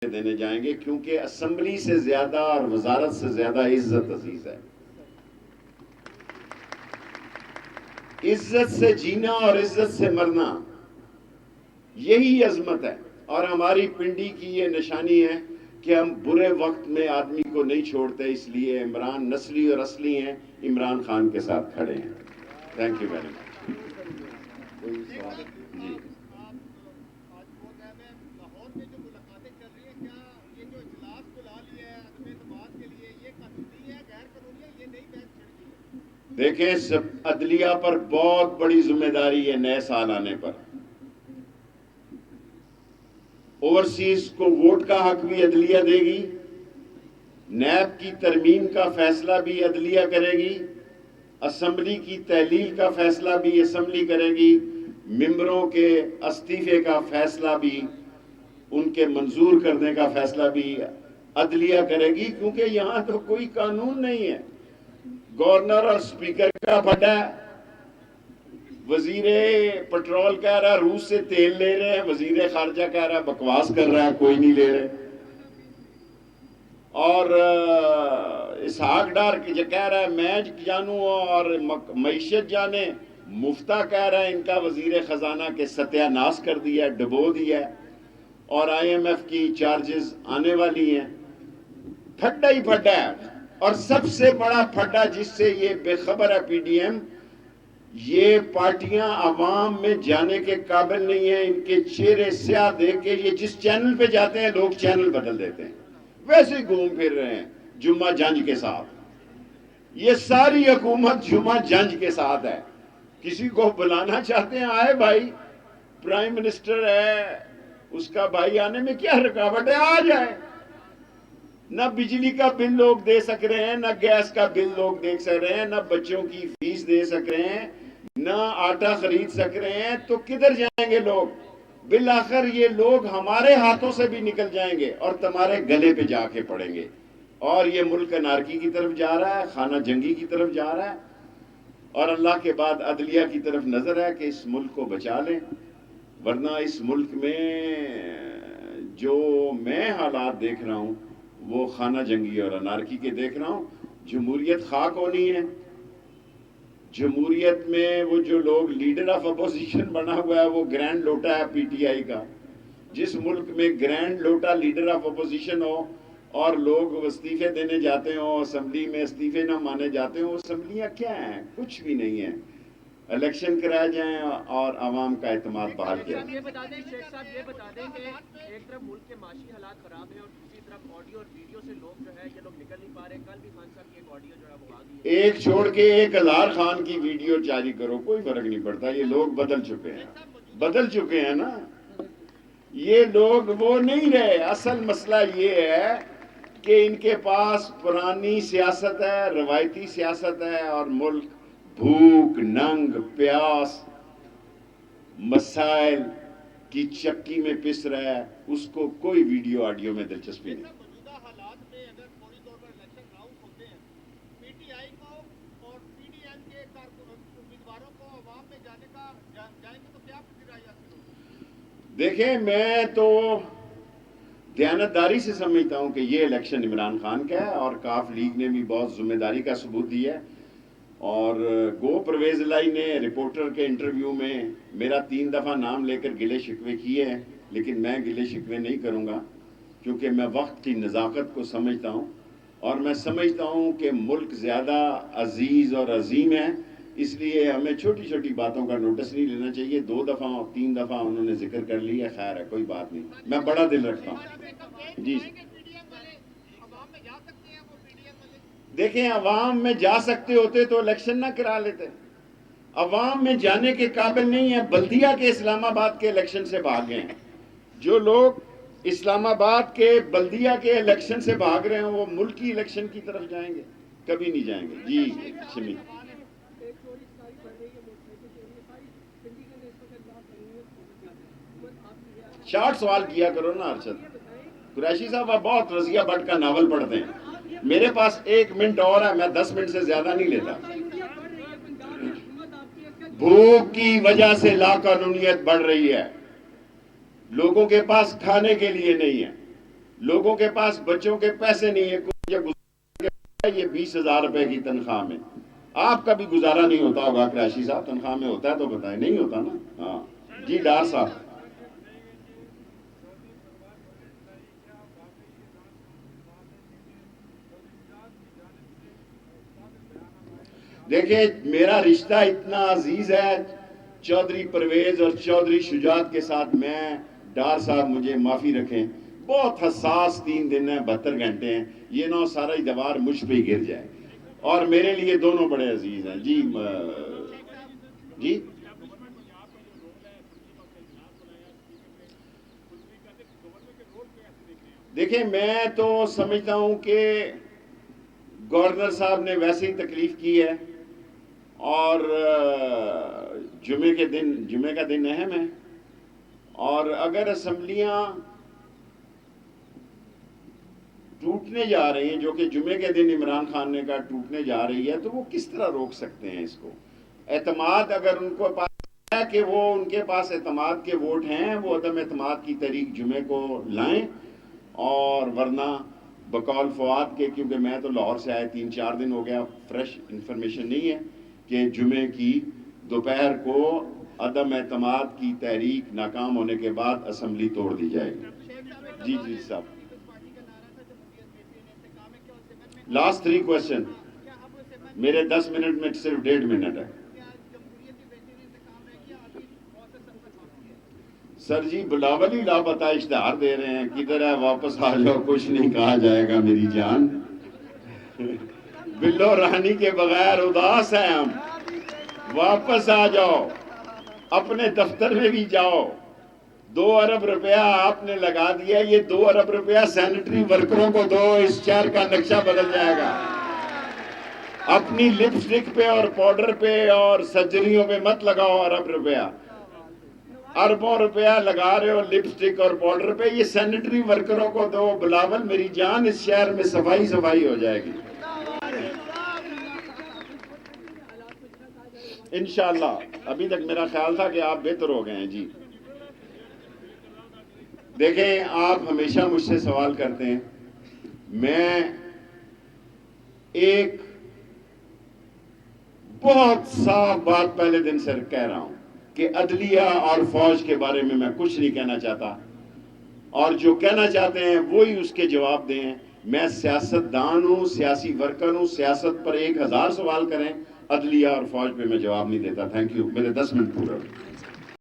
دینے جائیں گے، کیونکہ اسمبلی سے زیادہ اور وزارت سے زیادہ عزت عزیز ہے۔ عزت سے جینا اور عزت سے مرنا، یہی عظمت ہے۔ اور ہماری پنڈی کی یہ نشانی ہے کہ ہم برے وقت میں آدمی کو نہیں چھوڑتے، اس لیے عمران نسلی اور اصلی ہیں، عمران خان کے ساتھ کھڑے ہیں۔ Thank you very much. کوئی سوال؟ جی دیکھیں، عدلیہ پر بہت بڑی ذمہ داری ہے نئے سال آنے پر۔ اوورسیز کو ووٹ کا حق بھی عدلیہ دے گی، نیب کی ترمیم کا فیصلہ بھی عدلیہ کرے گی، اسمبلی کی تحلیل کا فیصلہ بھی اسمبلی کرے گی، ممبروں کے استعفے کا فیصلہ بھی، ان کے منظور کرنے کا فیصلہ بھی عدلیہ کرے گی، کیونکہ یہاں تو کوئی قانون نہیں ہے۔ گورنر اور سپیکر کا پھٹا ہے، وزیر پٹرول کہہ رہا ہے روس سے تیل لے رہے ہیں، وزیر خارجہ کہہ رہا ہے بکواس کر رہا ہے، کوئی نہیں لے رہے۔ اور اسحاق ڈار کہہ رہا ہے میں جانوں اور معیشت جانے، مفتہ کہہ رہا ہے ان کا وزیر خزانہ کے ستیہ ناش کر دیا، ڈبو دیا، اور آئی ایم ایف کی چارجز آنے والی ہیں۔ پھڈا ہی پھڈا ہے۔ اور سب سے بڑا پھڈا جس سے یہ بے خبر ہے پی ڈی ایم، یہ پارٹیاں عوام میں جانے کے قابل نہیں ہیں، ان کے چہرے سیاہ دیکھ کے یہ جس چینل پہ جاتے ہیں لوگ چینل بدل دیتے ہیں، ویسے ہی گھوم پھر رہے ہیں جمعہ جنج کے ساتھ۔ یہ ساری حکومت جمعہ جنج کے ساتھ ہے۔ کسی کو بلانا چاہتے ہیں آئے بھائی، پرائم منسٹر ہے، اس کا بھائی آنے میں کیا رکاوٹ ہے، آ جائے۔ نہ بجلی کا بل لوگ دے سک رہے ہیں، نہ گیس کا بل لوگ دے سک رہے ہیں، نہ بچوں کی فیس دے سک رہے ہیں، نہ آٹا خرید سک رہے ہیں، تو کدھر جائیں گے لوگ؟ بالآخر یہ لوگ ہمارے ہاتھوں سے بھی نکل جائیں گے اور تمہارے گلے پہ جا کے پڑیں گے، اور یہ ملک انارکی کی طرف جا رہا ہے، خانہ جنگی کی طرف جا رہا ہے۔ اور اللہ کے بعد عدلیہ کی طرف نظر ہے کہ اس ملک کو بچا لیں، ورنہ اس ملک میں جو میں حالات دیکھ رہا ہوں وہ خانہ جنگی اور انارکی کے دیکھ رہا ہوں۔ جمہوریت خاک ہونی ہے۔ جمہوریت میں وہ جو لوگ لیڈر آف اپوزیشن بنا ہوا ہے وہ گرینڈ لوٹا ہے پی ٹی آئی کا۔ جس ملک میں گرینڈ لوٹا لیڈر آف اپوزیشن ہو اور لوگ استعفے دینے جاتے ہوں، اسمبلی میں استعفے نہ مانے جاتے ہوں، اسمبلیاں کیا ہیں؟ کچھ بھی نہیں ہیں۔ الیکشن کرائے جائیں اور عوام کا اعتماد بحال کیا جائے۔ یہ بتا دیں شیخ صاحب، یہ بتا دیں کہ ایک طرف ملک کے معاشی حالات خراب ہیں اور دوسری طرف آڈیو اور ویڈیو سے لوگ جو ہے یہ لوگ نکل نہیں پا رہے۔ کل بھی خان صاحب کی ایک آڈیو جو ہے وہ آ گئی ہے، ایک چھوڑ کے 1000 خان کی ویڈیو جاری کرو، کوئی فرق نہیں پڑتا۔ یہ لوگ بدل چکے ہیں نا، یہ لوگ وہ نہیں رہے۔ اصل مسئلہ یہ ہے کہ ان کے پاس پرانی سیاست ہے، روایتی سیاست ہے، اور ملک بھوک، ننگ، پیاس، مسائل کی چکی میں پس رہا ہے، اس کو کوئی ویڈیو آڈیو میں دلچسپی نہیں۔ موجودہ حالات میں اگر فوری طور پر الیکشن راؤنڈ ہوتے ہیں، پی ٹی آئی کو اور پی ڈی ایم کے امیدواروں کو عوام میں جائیں گے تو کیا پذیرائی حاصل ہوگی؟ دیکھیں، میں تو دیانتداری سے سمجھتا ہوں کہ یہ الیکشن عمران خان کا ہے، اور کاف لیگ نے بھی بہت ذمہ داری کا ثبوت دیا ہے۔ اور گو پرویز الہی نے رپورٹر کے انٹرویو میں میرا 3 دفعہ نام لے کر گلے شکوے کیے ہیں، لیکن میں گلے شکوے نہیں کروں گا، کیونکہ میں وقت کی نزاکت کو سمجھتا ہوں، اور میں سمجھتا ہوں کہ ملک زیادہ عزیز اور عظیم ہے، اس لیے ہمیں چھوٹی چھوٹی باتوں کا نوٹس نہیں لینا چاہیے۔ 2 دفعہ اور 3 دفعہ انہوں نے ذکر کر لیا، خیر ہے، کوئی بات نہیں، میں بڑا دل رکھتا ہوں۔ جی دیکھیں، عوام میں جا سکتے ہوتے تو الیکشن نہ کرا لیتے۔ عوام میں جانے کے قابل نہیں ہے، بلدیہ کے اسلام آباد کے الیکشن سے بھاگ گئے ہیں۔ جو لوگ اسلام آباد کے بلدیہ کے الیکشن سے بھاگ رہے ہیں وہ ملکی الیکشن کی طرف جائیں گے؟ کبھی نہیں جائیں گے۔ جی شمی، شارٹ سوال کیا کرو نا ارشد۔ قریشی صاحب آپ بہت رضیہ بٹ کا ناول پڑھتے ہیں، میرے پاس 1 منٹ اور ہے، میں 10 منٹ سے زیادہ نہیں لیتا۔ بھوک کی وجہ سے لاقانونیت بڑھ رہی ہے، لوگوں کے پاس کھانے کے لیے نہیں ہے، لوگوں کے پاس بچوں کے پیسے نہیں ہے, یہ 20,000 روپے کی تنخواہ میں آپ کا بھی گزارا نہیں ہوتا ہوگا قریشی صاحب, تنخواہ میں ہوتا ہے تو بتائیں, نہیں ہوتا نا. ہاں جی ڈار صاحب. دیکھیں میرا رشتہ اتنا عزیز ہے چودھری پرویز اور چودھری شجاعت کے ساتھ. میں ڈار صاحب مجھے معافی رکھیں, بہت حساس 3 دن ہیں, 72 گھنٹے ہیں, یہ نہ سارا ہی دیوار مجھ پہ ہی گر جائے, اور میرے لیے دونوں بڑے عزیز ہیں. جی جی دیکھیں میں تو سمجھتا ہوں کہ گورنر صاحب نے ویسے ہی تکلیف کی ہے, اور جمعے کا دن اہم ہے, اور اگر اسمبلیاں ٹوٹنے جا رہی ہیں, جو کہ جمعے کے دن عمران خان نے کہا ٹوٹنے جا رہی ہے, تو وہ کس طرح روک سکتے ہیں اس کو؟ اعتماد اگر ان کو پاس ہے کہ وہ ان کے پاس اعتماد کے ووٹ ہیں, وہ عدم اعتماد کی تحریک جمعے کو لائیں, اور ورنہ بقول فواد کے, کیونکہ میں تو لاہور سے آئے 3-4 دن ہو گیا, فریش انفارمیشن نہیں ہے کہ جمعے کی دوپہر کو عدم اعتماد کی تحریک ناکام ہونے کے بعد اسمبلی توڑ دی جائے گی. جی جی صاحب, لاسٹ 3 کوشچن, میرے 10 منٹ میں صرف 1.5 منٹ ہے. سر جی بلاول ہی لاپتہ اشتہار دے رہے ہیں, کدھر ہے واپس آ جاؤ, کچھ نہیں کہا جائے گا میری جان. بلو رانی کے بغیر اداس ہیں ہم, واپس آ جاؤ, اپنے دفتر میں بھی جاؤ. 2 ارب روپیہ آپ نے لگا دیا, یہ 2 ارب روپیہ سینیٹری ورکروں کو دو, اس شہر کا نقشہ بدل جائے گا. اپنی لپسٹک پہ اور پاؤڈر پہ اور سرجریوں پہ مت لگاؤ ارب روپیہ, اربوں روپیہ لگا رہے ہو لپسٹک اور پاؤڈر پہ, یہ سینیٹری ورکروں کو دو. بلاول میری جان, اس شہر میں صفائی ہو جائے گی انشاءاللہ. ابھی تک میرا خیال تھا کہ آپ بہتر ہو گئے ہیں. جی دیکھیں آپ ہمیشہ مجھ سے سوال کرتے ہیں, میں ایک بہت صاف بات پہلے دن سے کہہ رہا ہوں کہ عدلیہ اور فوج کے بارے میں کچھ نہیں کہنا چاہتا, اور جو کہنا چاہتے ہیں وہی اس کے جواب دیں. میں سیاست دان ہوں, سیاسی ورکر ہوں, سیاست پر 1000 سوال کریں, عدلیہ اور فوج پہ میں جواب نہیں دیتا. تھینک یو, میرے 10 منٹ پورا.